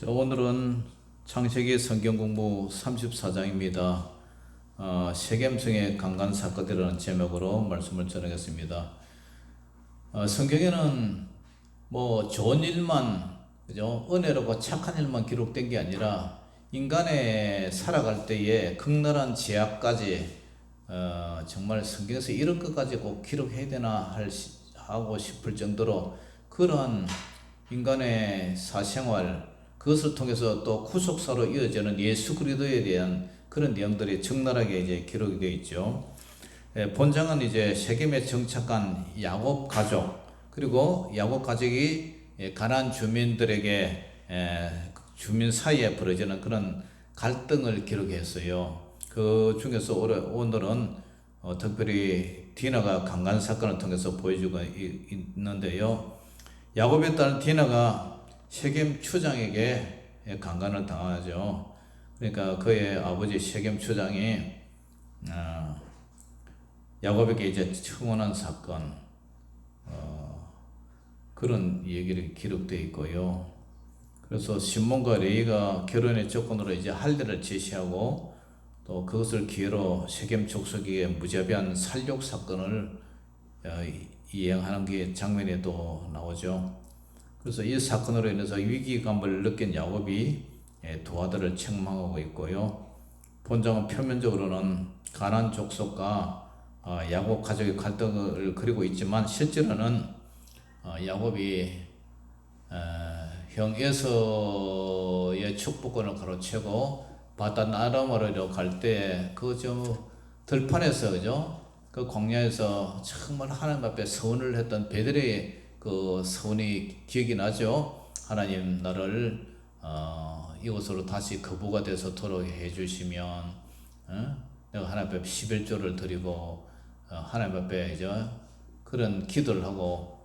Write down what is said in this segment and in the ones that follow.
자, 오늘은 창세기 성경공부 34장입니다. 세겜성의 강간 사건이라는 제목으로 말씀을 전하겠습니다. 성경에는 뭐 좋은 일만, 그죠? 은혜로고 착한 일만 기록된 게 아니라 인간의 살아갈 때에 극렬한 제약까지 정말 성경에서 이런 것까지 꼭 기록해야 되나 하고 싶을 정도로 그러한 인간의 사생활, 그것을 통해서 또 구속사로 이어지는 예수 그리스도에 대한 그런 내용들이 적나라하게 이제 기록이 되어 있죠. 본장은 이제 세겜에 정착한 야곱 가족, 그리고 야곱 가족이 가나안 주민들에게 주민 사이에 벌어지는 그런 갈등을 기록했어요. 그 중에서 오늘은 특별히 디나가 강간 사건을 통해서 보여주고 있는데요. 야곱의 딸 디나가 세겜 추장에게 강간을 당하죠. 그러니까 그의 아버지 세겜 추장이 야곱에게 이제 청혼한 사건, 그런 얘기를 기록되어 있고요. 그래서 시몬과 레위가 결혼의 조건으로 이제 할례를 제시하고 또 그것을 기회로 세겜 족속에게 무자비한 살육 사건을 이행하는 게 장면에도 나오죠. 그래서 이 사건으로 인해서 위기감을 느낀 야곱이 두 아들을 책망하고 있고요. 본장은 표면적으로는 가나안 족속과 야곱 가족의 갈등을 그리고 있지만 실제로는 야곱이 형 에서의 축복권을 가로채고 바단 아람으로 갈 때 그 들판에서, 그죠? 그 광야에서 정말 하나님 앞에 서원을 했던 베델의 그 서원이 기억이 나죠. 하나님, 나를 이곳으로 다시 거부가 돼서도록 해주시면 내가 하나님 앞에 11조를 드리고 하나님 앞에 이제 그런 기도를 하고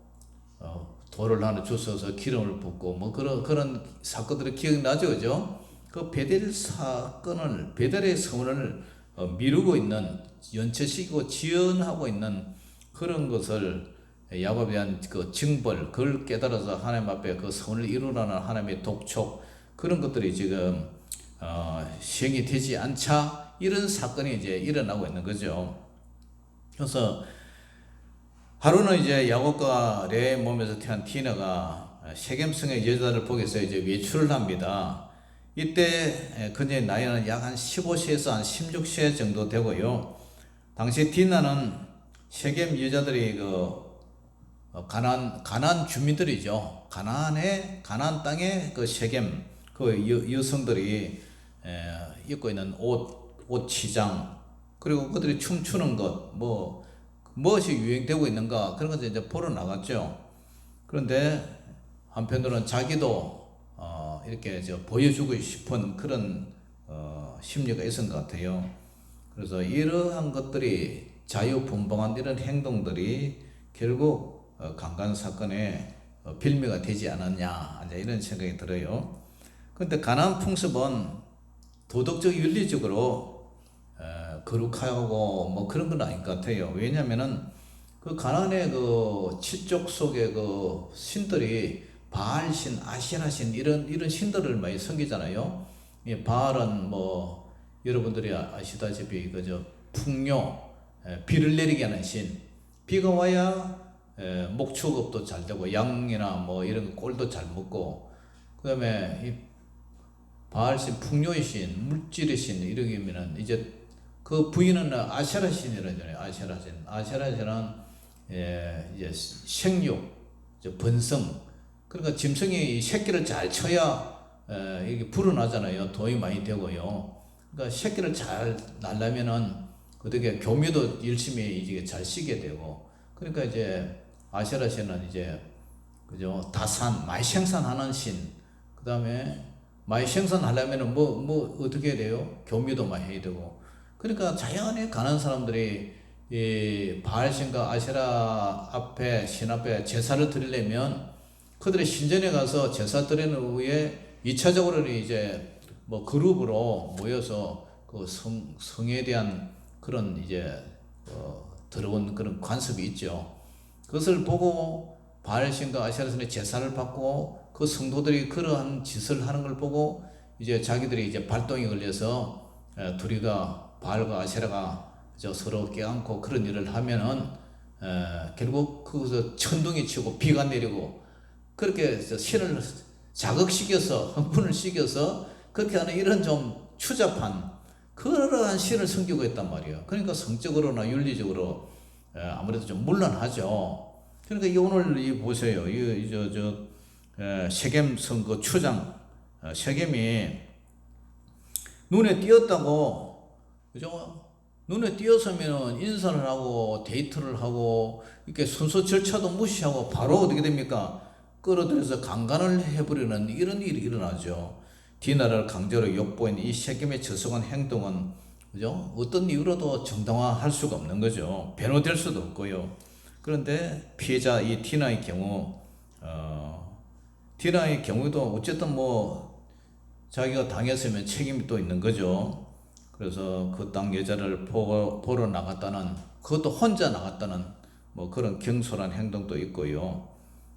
돌을 하나 주셔서 기름을 붓고 뭐 그런 사건들이 기억나죠, 그죠? 그 베델 사건을, 베델의 서원을 미루고 있는, 연체시키고 지연하고 있는 그런 것을 야곱에 대한 그 징벌, 그걸 깨달아서 하나님 앞에 그 선을 이루라는 하나님의 독촉, 그런 것들이 지금 시행이 되지 않자 이런 사건이 이제 일어나고 있는 거죠. 그래서 하루는 이제 야곱과 레의 몸에서 태어난 디나가 세겜성의 여자를 보기 위해서 이제 외출을 합니다. 이때 그녀의 나이는 약 한 15세에서 한 16세 정도 되고요. 당시 디나는 세겜 여자들이 가나안 주민들이죠. 가나안 땅에 그 세겜 그 여성들이 입고 있는 옷 치장, 그리고 그들이 춤추는 것, 무엇이 유행되고 있는가, 그런 것을 이제 보러 나갔죠. 그런데 한편으로는 자기도 이렇게 보여주고 싶은 그런 심리가 있었던 것 같아요. 그래서 이러한 것들이 자유분방한 이런 행동들이 결국 강간 사건의 빌미가 되지 않았냐, 이런 생각이 들어요. 그런데 가나안 풍습은 도덕적 윤리적으로 거룩하고 뭐 그런 건 아닌 것 같아요. 왜냐면은 그 가나안의 그 칠족 속에 그 신들이 바알신, 아시라신 이런 신들을 많이 섬기잖아요. 이 바알은 뭐 여러분들이 아시다시피 그저 풍요, 비를 내리게 하는 신. 비가 와야 목축업도 잘 되고 양이나 뭐 이런 꼴도 잘 먹고, 그 다음에 이 바알신, 풍요의 신, 물질의 신 이러면은 이제 그 부인은 아세라 신이라잖아요. 아세라 신은 이제 생육, 번성. 그러니까 짐승이 새끼를 잘 쳐야 이게 불어나잖아요. 돈이 많이 되고요. 그러니까 새끼를 잘 낳으면은 그렇게 교미도 열심히 이제 잘 쉬게 되고. 그러니까 이제 아세라 신은 이제 그죠, 다산, 많이 생산하는 신. 그 다음에 많이 생산하려면은 뭐 어떻게 해야 돼요? 교미도 많이 해야 되고. 그러니까 자연히 가난 사람들이 이 바알신과 아세라 앞에, 신 앞에 제사를 드리려면 그들의 신전에 가서 제사 드리는 후에 2차적으로는 이제 뭐 그룹으로 모여서 그 성에 대한 그런 이제 더러운 그런 관습이 있죠. 그것을 보고 바알신과 아세라신의 제사를 받고 그 성도들이 그러한 짓을 하는 걸 보고 이제 자기들이 이제 발동이 걸려서 둘이가 바알과 아세라가 서로 껴안고 그런 일을 하면은 결국 거기서 천둥이 치고 비가 내리고 그렇게 해서 신을 자극시켜서 흥분을 시켜서 그렇게 하는 이런 좀 추잡한 그러한 신을 섬기고 있단 말이에요. 그러니까 성적으로나 윤리적으로 아무래도 좀 문란하죠. 그러니까 이 오늘 이 보세요. 세겜 선거 추장 세겜이 눈에 띄었다고, 그죠? 눈에 띄었으면 인사를 하고 데이트를 하고 이렇게 순서 절차도 무시하고 바로 어떻게 됩니까? 끌어들여서 강간을 해버리는 이런 일이 일어나죠. 디나를 강제로 욕보인 이 세겜의 저속한 행동은, 그죠? 어떤 이유로도 정당화할 수가 없는 거죠. 변호될 수도 없고요. 그런데 피해자 이 디나의 경우, 디나의 경우도 어쨌든 뭐 자기가 당했으면 책임이 또 있는 거죠. 그래서 그 땅 여자를 보러 나갔다는, 그것도 혼자 나갔다는 뭐 그런 경솔한 행동도 있고요.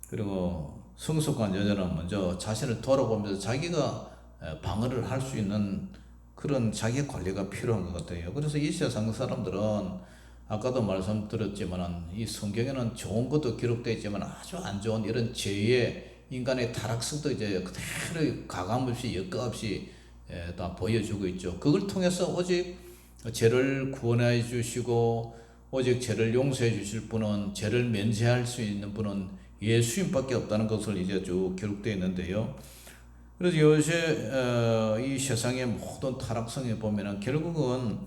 그리고 성숙한 여자는 먼저 자신을 돌아보면서 자기가 방어를 할 수 있는 그런 자기 관리가 필요한 것 같아요. 그래서 이 세상 사람들은 아까도 말씀드렸지만 이 성경에는 좋은 것도 기록되어 있지만 아주 안 좋은 이런 죄의 인간의 타락성도 이제 그대로 가감없이 역가없이 다 보여주고 있죠. 그걸 통해서 오직 죄를 구원해 주시고 오직 죄를 용서해 주실 분은, 죄를 면제할 수 있는 분은 예수님밖에 없다는 것을 이제 쭉 기록되어 있는데요. 그래서 요새 이 세상의 모든 타락성에 보면은 결국은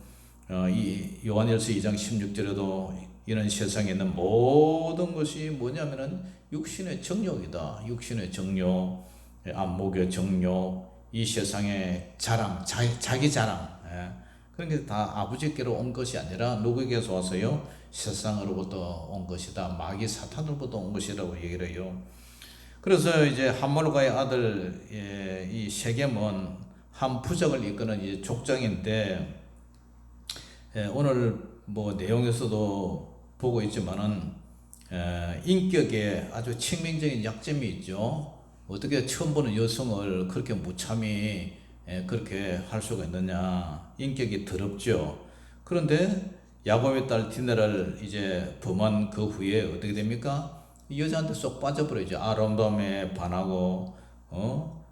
이 요한일서 2장 16절에도 이런 세상에 있는 모든 것이 뭐냐면은 육신의 정욕이다. 육신의 정욕, 안목의 정욕, 이 세상의 자랑, 자기 자랑. 그런 게 다 아버지께로 온 것이 아니라 누구에게서 왔어요? 세상으로부터 온 것이다. 마귀 사탄으로부터 온 것이라고 얘기를 해요. 그래서 이제 함몰과의 아들 이 세겜은 한 부족을 이끄는 이제 족장인데, 오늘 뭐 내용에서도 보고 있지만은 인격에 아주 치명적인 약점이 있죠. 어떻게 처음 보는 여성을 그렇게 무참히 그렇게 할 수가 있느냐. 인격이 더럽죠. 그런데 야곱의 딸 디나를 이제 범한 그 후에 어떻게 됩니까? 이 여자한테 쏙 빠져버리죠. 아름다움에 반하고,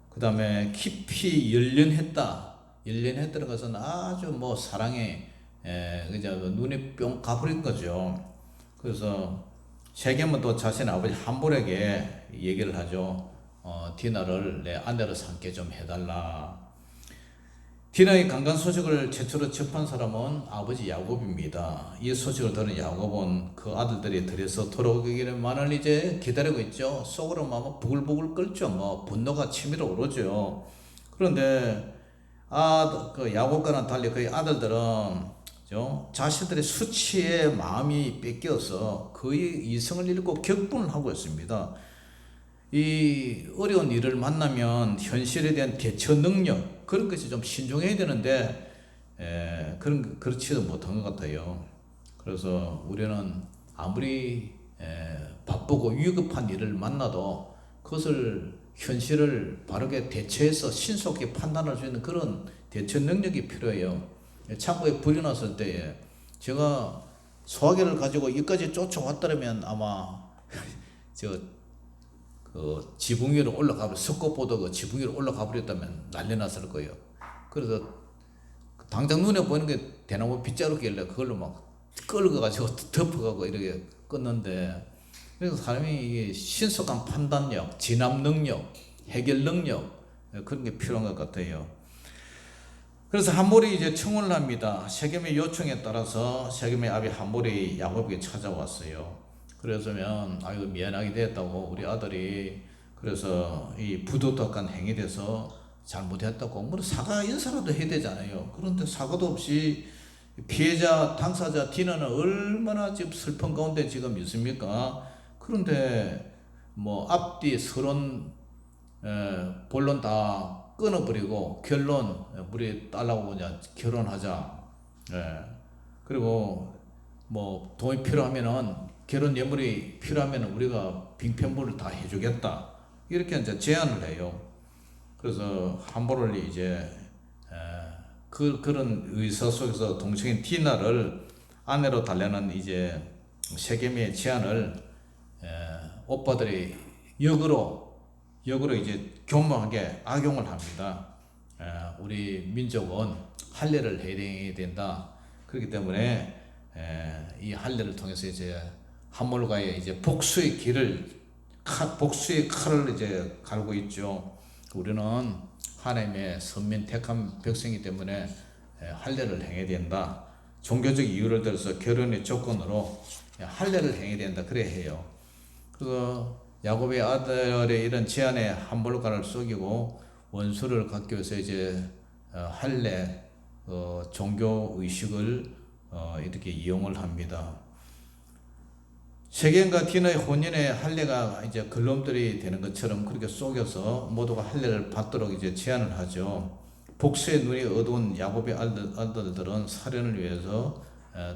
그 다음에 깊이 열련했다는 것은 아주 뭐 사랑에, 그죠? 눈이 뿅 가버린 거죠. 그래서 세겜은 또 자신의 아버지 함볼에게 얘기를 하죠. 디나를 내 아내로 삼게 좀 해달라. 디나의 강간 소식을 최초로 접한 사람은 아버지 야곱입니다. 이 소식을 들은 야곱은 그 아들들이 들여서 돌아오기만을 이제 기다리고 있죠. 속으로 막 부글부글 끓죠. 뭐 분노가 치밀어 오르죠. 그런데 그 야곱과는 달리 그의 아들들은 자신들의 수치의 마음이 뺏겨서 그의 이성을 잃고 격분을 하고 있습니다. 이 어려운 일을 만나면 현실에 대한 대처 능력, 그런 것이 좀 신중해야 되는데 그렇지도 못한 것 같아요. 그래서 우리는 아무리 바쁘고 위급한 일을 만나도 그것을 현실을 바르게 대처해서 신속히 판단할 수 있는 그런 대처 능력이 필요해요. 창고에 불이 났을 때 제가 소화기를 가지고 여기까지 쫓아왔더라면 아마 그 지붕 위로 올라가, 석고보도 그 지붕 위로 올라가 버렸다면 난리 났을 거예요. 그래서 당장 눈에 보이는 게 대나무 빗자루길래 그걸로 막 끌어가지고 덮어가고 이렇게 끊는데, 그래서 사람이 이게 신속한 판단력, 진압 능력, 해결 능력, 그런 게 필요한 것 같아요. 그래서 함볼이 이제 청혼을 합니다. 세겜의 요청에 따라서 세겜의 아비 함볼이 야곱에게 찾아왔어요. 그래서면 아이고 미안하게 됐다고, 우리 아들이 그래서 이 부도덕한 행위 돼서 잘못했다고 뭐 사과 인사라도 해야 되잖아요. 그런데 사과도 없이 피해자 당사자 디나는 얼마나 지금 슬픈 가운데 지금 있습니까? 그런데 뭐 앞뒤 서론 본론 다 끊어버리고 결론, 우리 딸하고 그냥 결혼하자. 그리고 뭐 돈이 필요하면은, 결혼 예물이 필요하면은 우리가 빙편물을 다 해주겠다. 이렇게 이제 제안을 해요. 그래서 함보를 이제 그런 의사 속에서 동생인 디나를 아내로 달래는 이제 세겜의 제안을 오빠들이 역으로 이제 교묘하게 악용을 합니다. 우리 민족은 할례를 해야 된다. 그렇기 때문에 이 할례를 통해서 이제 함몰과의 이제 복수의 복수의 칼을 이제 갈고 있죠. 우리는 하나님의 선민 택한 백성이기 때문에 할례를 행해야 된다. 종교적 이유를 들어서 결혼의 조건으로 할례를 행해야 된다. 그래 해요. 그래서 야곱의 아들의 이런 제안에 함볼가를 속이고 원수를 갖기 위해서 이제 할례 종교 의식을 이렇게 이용을 합니다. 세겜과 디나의 혼인의 할례가 이제 걸림돌이 되는 것처럼 그렇게 속여서 모두가 할례를 받도록 이제 제안을 하죠. 복수의 눈이 어두운 야곱의 아들들은 살인을 위해서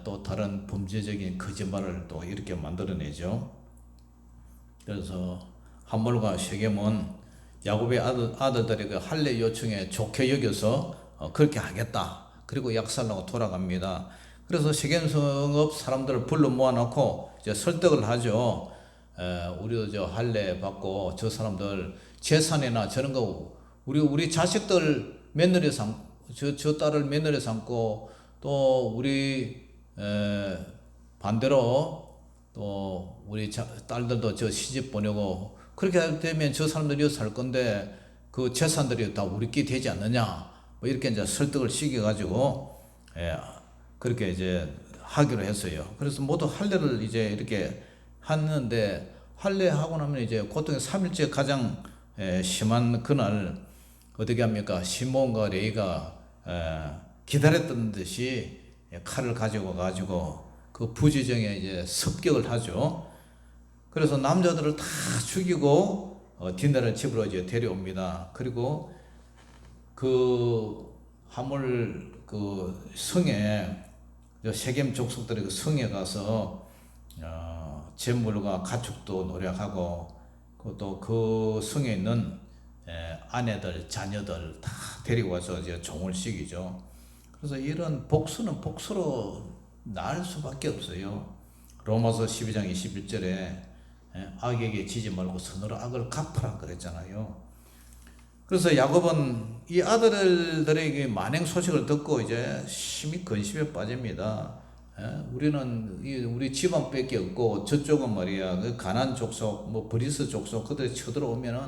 또 다른 범죄적인 거짓말을 또 이렇게 만들어내죠. 그래서 함몰과 세겜은 야곱의 아들들의 그 할례 요청에 좋게 여겨서 그렇게 하겠다. 그리고 약살나고 돌아갑니다. 그래서 세겜 성읍 사람들을 불러 모아놓고 이제 설득을 하죠. 우리도 저 할례 받고 저 사람들 재산이나 저런 거 우리 자식들 며느리 저 딸을 며느리 삼고 또 우리 반대로 또 우리 딸들도 저 시집 보내고 그렇게 되면 저 사람들이 살 건데 그 재산들이 다 우리끼리 되지 않느냐 뭐 이렇게 이제 설득을 시켜가지고 그렇게 이제 하기로 했어요. 그래서 모두 할례를 이제 이렇게 하는데 할례하고 나면 이제 고통의 3일째 가장 심한 그날 어떻게 합니까? 시몬과 레이가 기다렸던 듯이 칼을 가지고 그 부지정에 이제 습격을 하죠. 그래서 남자들을 다 죽이고 디나를 집으로 이제 데려옵니다. 그리고 그 하몰 그 성에 세겜 족속들의 그 성에 가서 재물과 가축도 노력하고 또 그 성에 있는 아내들, 자녀들 다 데리고 와서 이제 종을 시키죠. 그래서 이런 복수는 복수로 나을 수밖에 없어요. 로마서 12장 21절에 악에게 지지 말고 선으로 악을 갚으라 그랬잖아요. 그래서 야곱은 이 아들들에게 만행 소식을 듣고 이제 심히 근심에 빠집니다. 우리는 우리 집안밖에 없고 저쪽은 말이야 그 가난 족속, 뭐 브리스 족속 그들이 쳐들어오면은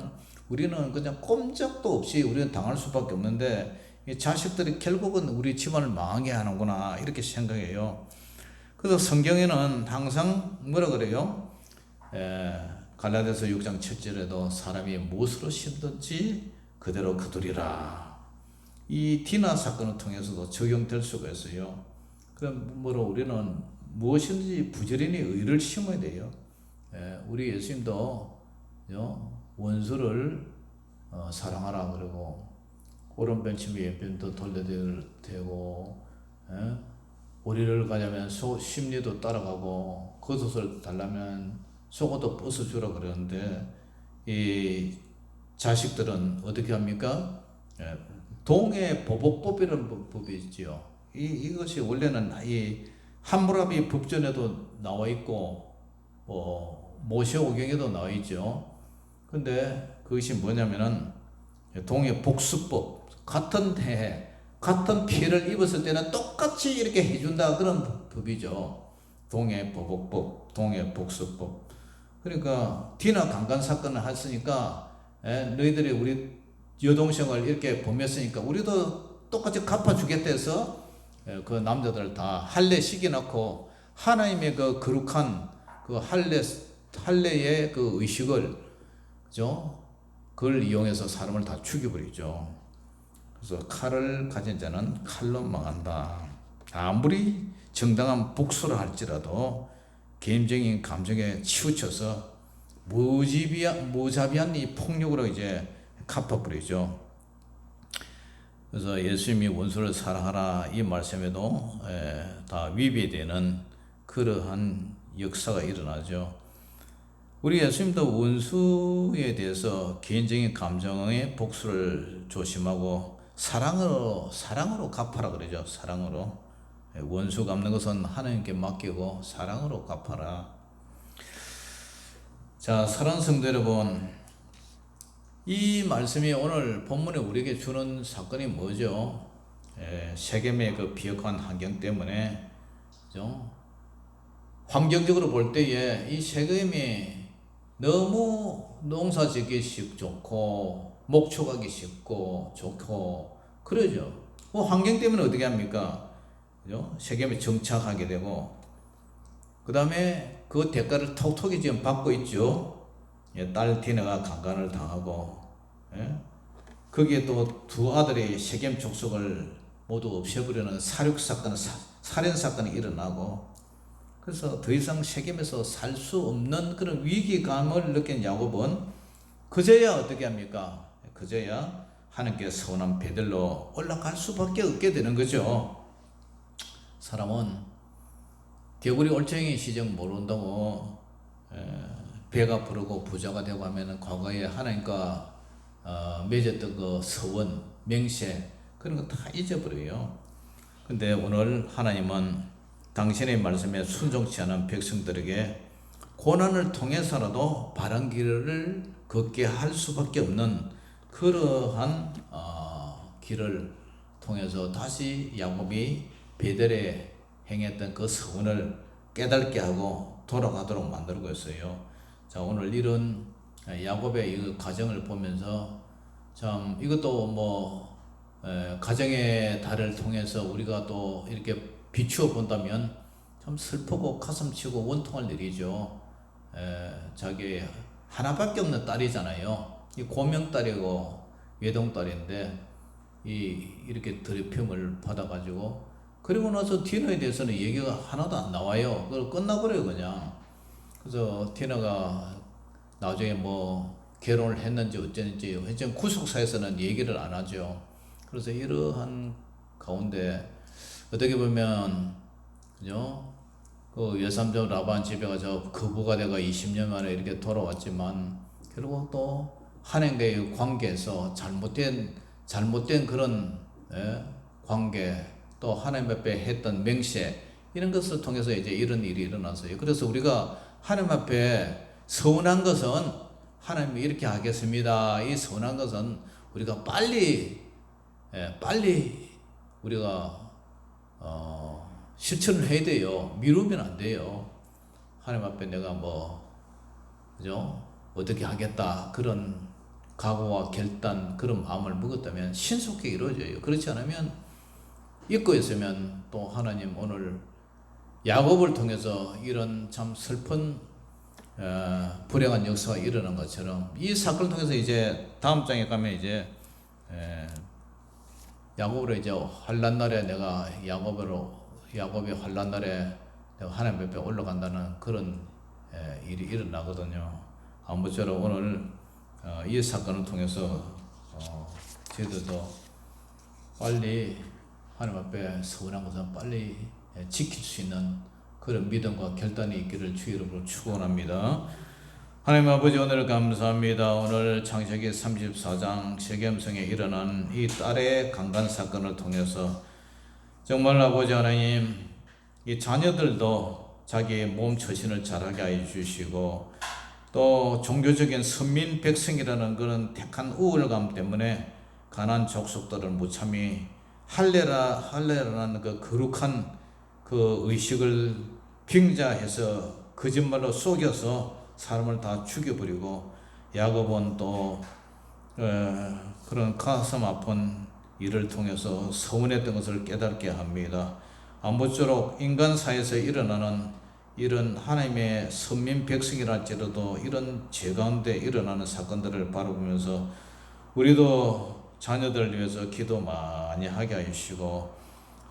우리는 그냥 꼼짝도 없이 우리는 당할 수밖에 없는데 이 자식들이 결국은 우리 집안을 망하게 하는구나 이렇게 생각해요. 그래서 성경에는 항상 뭐라 그래요? 갈라디아서 6장 7절에도 사람이 무엇으로 심든지 그대로 거두리라. 이 디나 사건을 통해서도 적용될 수가 있어요. 그럼 뭐로 우리는 무엇인지 부지런히 의를 심어야 돼요. 우리 예수님도 원수를 사랑하라 그러고 오른편 치면 왼편도 돌려대고 오리를 가자면 심리도 따라가고 겉옷을 달라면 속옷도 벗어주라 그러는데 이 자식들은 어떻게 합니까? 동해 보복법이라는 법이 있지요. 이것이 원래는 이 함무라비 법전에도 나와 있고 모세오경에도 나와 있죠. 근데 그것이 뭐냐면은 동해 복수법, 같은 해에 같은 피해를 입었을 때는 똑같이 이렇게 해준다 그런 법이죠. 동해 보복법, 동해 복수법. 그러니까 디나 강간 사건을 했으니까 너희들이 우리 여동생을 이렇게 범했으니까 우리도 똑같이 갚아주겠다 해서 그 남자들 다 할례 시켜놓고 하나님의 그 거룩한 그 할례의 그 의식을 그죠? 그걸 이용해서 사람을 다 죽여버리죠. 그래서 칼을 가진 자는 칼로 망한다. 아무리 정당한 복수를 할지라도 개인적인 감정에 치우쳐서 무자비한 이 폭력으로 이제 갚아버리죠. 그래서 예수님이 원수를 사랑하라 이 말씀에도 다 위배되는 그러한 역사가 일어나죠. 우리 예수님도 원수에 대해서 개인적인 감정의 복수를 조심하고 사랑으로 갚아라 그러죠. 사랑으로. 원수 갚는 것은 하나님께 맡기고 사랑으로 갚아라. 자, 사랑하는 성도 여러분, 이 말씀이 오늘 본문에 우리에게 주는 사건이 뭐죠? 세겜의 그 비역한 환경 때문에, 그죠? 환경적으로 볼 때에 이 세겜이 너무 농사 짓기 좋고 목축하기 쉽고 좋고 그러죠. 그 환경 때문에 어떻게 합니까? 그죠? 세겜에 정착하게 되고 그 다음에 그 대가를 톡톡히 지금 받고 있죠. 딸 디나가 강간을 당하고, 거기에 또 두 아들이 세겜 족속을 모두 없애버리는 살인 사건이 일어나고, 그래서 더 이상 세겜에서 살 수 없는 그런 위기감을 느낀 야곱은 그제야 어떻게 합니까? 그제야 하나님께 서운한 베들로 올라갈 수밖에 없게 되는 거죠. 사람은 개구리 올챙이 시정 모른다고 배가 부르고 부자가 되고 하면은 과거에 하나님과 맺었던 그 서원, 맹세 그런 거 다 잊어버려요. 근데 오늘 하나님은 당신의 말씀에 순종치 않은 백성들에게 고난을 통해서라도 바른 길을 걷게 할 수밖에 없는 그러한 길을 통해서 다시 야곱이 베델에 행했던 그 서원을 깨닫게 하고 돌아가도록 만들고 있어요. 자, 오늘 이런 야곱의 이 과정을 보면서 참 이것도 뭐 가정의 달을 통해서 우리가 또 이렇게 비추어 본다면 참 슬프고 가슴치고 원통할 일이죠. 자기 하나밖에 없는 딸이잖아요. 이 고명딸이고 외동딸인데 이렇게 더럽힘을 받아가지고 그리고 나서 디너에 대해서는 얘기가 하나도 안 나와요. 그걸 끝나버려요 그냥. 그래서 디너가 나중에 뭐 결혼을 했는지 어쨌는지 하여튼 구속사에서는 얘기를 안 하죠. 그래서 이러한 가운데 어떻게 보면 그죠? 그 외삼촌 라반 집에 가서 거부가 돼가 20년 만에 이렇게 돌아왔지만 결국 또 하나님과의 관계에서 잘못된 그런 관계 또 하나님 앞에 했던 맹세 이런 것을 통해서 이제 이런 일이 일어났어요. 그래서 우리가 하나님 앞에 서운한 것은 하나님이 이렇게 하겠습니다. 이 서운한 것은 우리가 빨리 우리가 실천을 해야 돼요. 미루면 안 돼요. 하나님 앞에 내가 그죠? 어떻게 하겠다 그런 각오와 결단 그런 마음을 먹었다면 신속히 이루어져요. 그렇지 않으면 잊고 있으면 또 하나님 오늘 야곱을 통해서 이런 참 슬픈 불행한 역사가 일어난 것처럼 이 사건을 통해서 이제 다음 장에 가면 이제 야곱으로 이제 환난 날에 내가 야곱이 환난 날에 내가 하나님 앞에 올라간다는 그런 일이 일어나거든요. 아무쪼록 오늘 이 사건을 통해서 저희들도 빨리 하나님 앞에 서운한 것은 빨리 지킬 수 있는 그런 믿음과 결단이 있기를 주 이름으로 축원합니다. 하나님 아버지 오늘 감사합니다. 오늘 창세기 34장 세겜성에 일어난 이 딸의 강간 사건을 통해서 정말 아버지 하나님 이 자녀들도 자기의 몸 처신을 잘하게 하여 주시고 또 종교적인 선민 백성이라는 그런 택한 우월감 때문에 가난 족속들을 무참히 할례라는 그 거룩한 그 의식을 빙자해서 거짓말로 속여서 사람을 다 죽여버리고 야곱은 또 그런 가슴 아픈 일을 통해서 서운했던 것을 깨닫게 합니다. 아무쪼록 인간 사회에서 일어나는 이런 하나님의 선민 백성이랄지라도 이런 죄 가운데 일어나는 사건들을 바라보면서 우리도 자녀들을 위해서 기도 많이 하게 하시고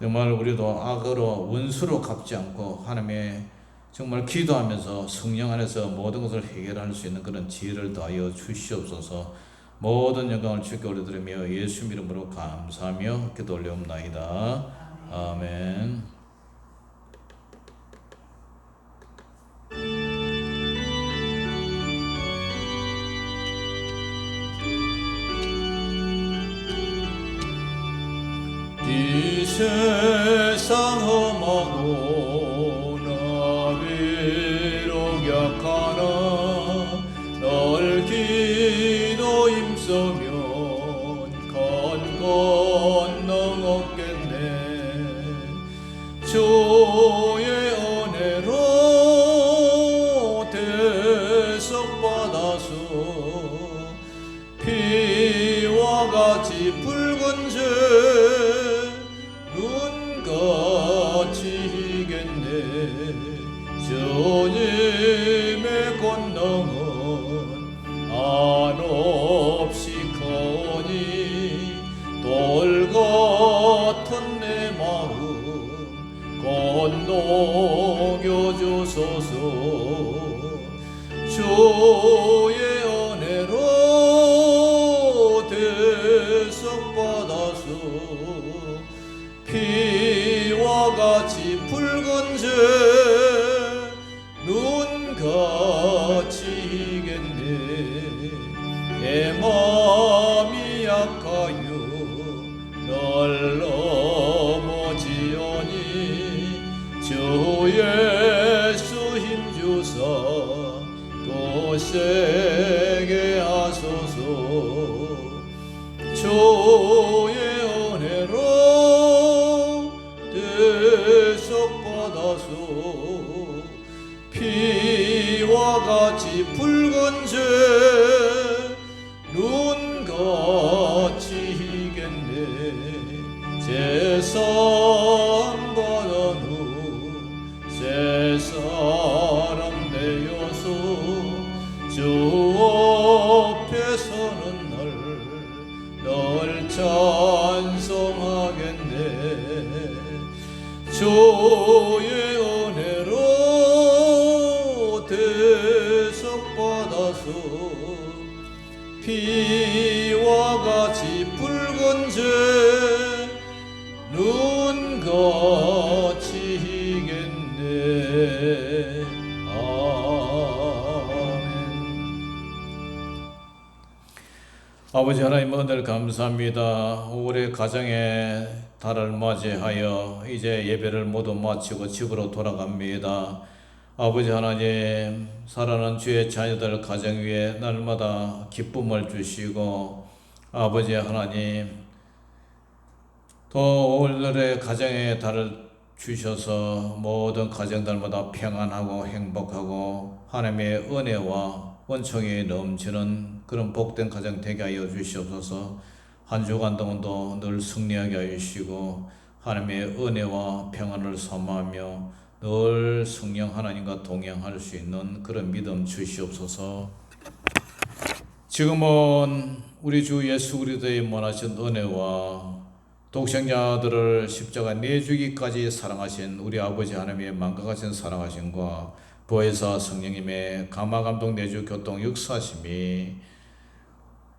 정말 우리도 악으로 원수로 갚지 않고 하나님의 정말 기도하면서 성령 안에서 모든 것을 해결할 수 있는 그런 지혜를 더하여 주시옵소서. 모든 영광을 주께 올려드리며 예수 이름으로 감사하며 기도 올려옵나이다. 아멘. 세상 험하고 나 비록 약하나 널 기도 힘쓰면 간 건너 없겠네. 주의 은혜로 대속받아서 피와 같이 붉은 죄 눈같이 희겠네. 주님의 권능은 한없이 커니 돌 같은 내 마음 건너겨 주소서. 주의 은혜로 대속받아서 피와 같이 붉은 죄 눈같이 희겠네. 내 마음이 약하여 널 넘어지오니 주 예수 힘주사 또 세게 하소서. 주의 은혜로 대속받아서 피와 같이 붉은 죄 눈같이 희겠네. 재산 받은 후 새 사람 되어서 주 앞에 서는 널 찬송하겠네. 주의 은혜로 대속받아서 피와 같이 붉은 죄 눈같이 희겠네. 아멘. 아버지 하나님 은혜를 감사합니다. 올해 가정의 달을 맞이하여 이제 예배를 모두 마치고 집으로 돌아갑니다. 아버지 하나님, 사랑하는 주의 자녀들 가정 위에 날마다 기쁨을 주시고, 아버지 하나님, 또 오늘의 가정의 달을 주셔서 모든 가정들마다 평안하고 행복하고 하나님의 은혜와 원총이 넘치는 그런 복된 가정 되게 하여 주시옵소서. 한 주간 동안도 늘 승리하게 하여 주시고 하나님의 은혜와 평안을 사모하며 늘 성령 하나님과 동행할 수 있는 그런 믿음 주시옵소서. 지금은 우리 주 예수 그리스도의 원하신 은혜와 독생자들을 십자가 내주기까지 사랑하신 우리 아버지 하나님의 만각하신 사랑하심과 보혜사 성령님의 감화감동 내주 교통 역사심이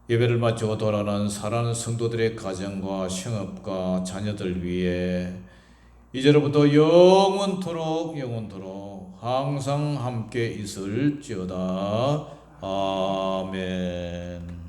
예배를 마치고 돌아가는 사랑하는 성도들의 가정과 생업과 자녀들 위해 이제로부터 영원토록 항상 함께 있을지어다. 아멘.